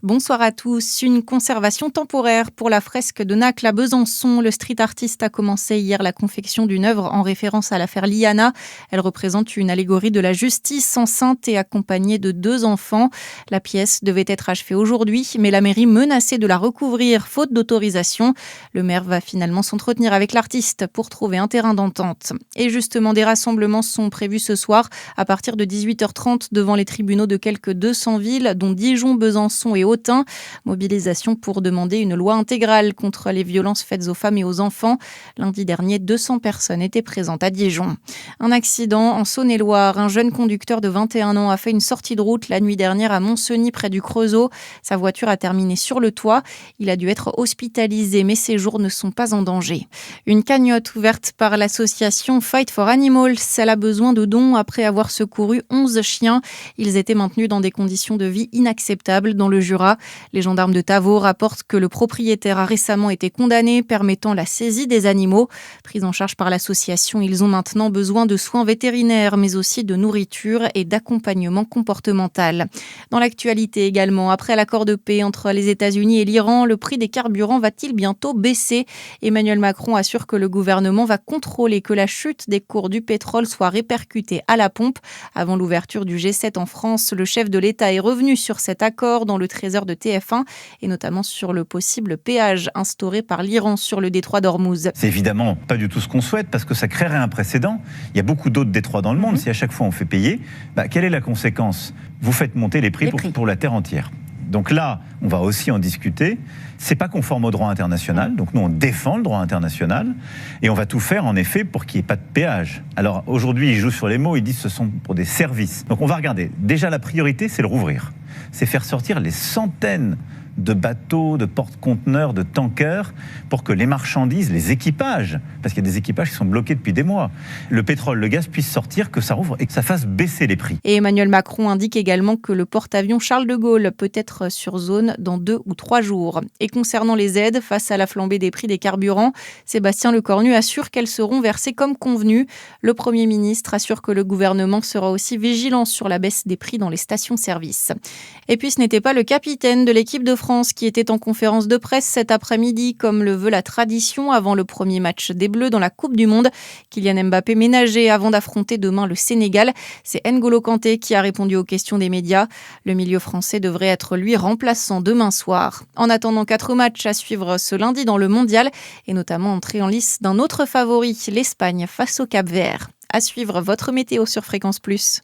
Bonsoir à tous. Une conservation temporaire pour la fresque de Nacle à Besançon. Le street artiste a commencé hier la confection d'une œuvre en référence à l'affaire Liana. Elle représente une allégorie de la justice enceinte et accompagnée de 2 enfants. La pièce devait être achevée aujourd'hui, mais la mairie menaçait de la recouvrir faute d'autorisation. Le maire va finalement s'entretenir avec l'artiste pour trouver un terrain d'entente. Et justement, des rassemblements sont prévus ce soir à partir de 18h30 devant les tribunaux de quelques 200 villes, dont Dijon, Besançon et Autun. Mobilisation pour demander une loi intégrale contre les violences faites aux femmes et aux enfants. Lundi dernier, 200 personnes étaient présentes à Dijon. Un accident en Saône-et-Loire. Un jeune conducteur de 21 ans a fait une sortie de route la nuit dernière à Montcenis près du Creusot. Sa voiture a terminé sur le toit. Il a dû être hospitalisé, mais ses jours ne sont pas en danger. Une cagnotte ouverte par l'association Fight for Animals. Elle a besoin de dons après avoir secouru 11 chiens. Ils étaient maintenus dans des conditions de vie inacceptables dans le Jura. Les gendarmes de Tavaux rapportent que le propriétaire a récemment été condamné, permettant la saisie des animaux. Pris en charge par l'association, ils ont maintenant besoin de soins vétérinaires, mais aussi de nourriture et d'accompagnement comportemental. Dans l'actualité également, après l'accord de paix entre les États-Unis et l'Iran, le prix des carburants va-t-il bientôt baisser ? Emmanuel Macron assure que le gouvernement va contrôler que la chute des cours du pétrole soit répercutée à la pompe. Avant l'ouverture du G7 en France, le chef de l'État est revenu sur cet accord dans le Trésor de TF1 et notamment sur le possible péage instauré par l'Iran sur le détroit d'Ormuz. C'est évidemment pas du tout ce qu'on souhaite parce que ça créerait un précédent. Il y a beaucoup d'autres détroits dans le monde. Si à chaque fois on fait payer, quelle est la conséquence ? Vous faites monter les prix pour la terre entière. Donc là, on va aussi en discuter. C'est pas conforme au droit international. Donc nous, on défend le droit international et on va tout faire en effet pour qu'il n'y ait pas de péage. Alors aujourd'hui, ils jouent sur les mots. Ils disent que ce sont pour des services. Donc on va regarder. Déjà, la priorité, c'est le rouvrir. C'est faire sortir les centaines de bateaux, de porte-conteneurs, de tankers, pour que les marchandises, les équipages, parce qu'il y a des équipages qui sont bloqués depuis des mois, le pétrole, le gaz puissent sortir, que ça rouvre et que ça fasse baisser les prix. Et Emmanuel Macron indique également que le porte-avions Charles de Gaulle peut être sur zone dans 2 ou 3 jours. Et concernant les aides face à la flambée des prix des carburants, Sébastien Lecornu assure qu'elles seront versées comme convenu. Le Premier ministre assure que le gouvernement sera aussi vigilant sur la baisse des prix dans les stations-service. Et puis ce n'était pas le capitaine de l'équipe de France qui était en conférence de presse cet après-midi, comme le veut la tradition avant le premier match des Bleus dans la Coupe du Monde. Kylian Mbappé ménagé avant d'affronter demain le Sénégal. C'est N'Golo Kanté qui a répondu aux questions des médias. Le milieu français devrait être lui remplaçant demain soir. En attendant 4 matchs à suivre ce lundi dans le Mondial et notamment entrer en lice d'un autre favori, l'Espagne face au Cap-Vert. À suivre votre météo sur Fréquence Plus.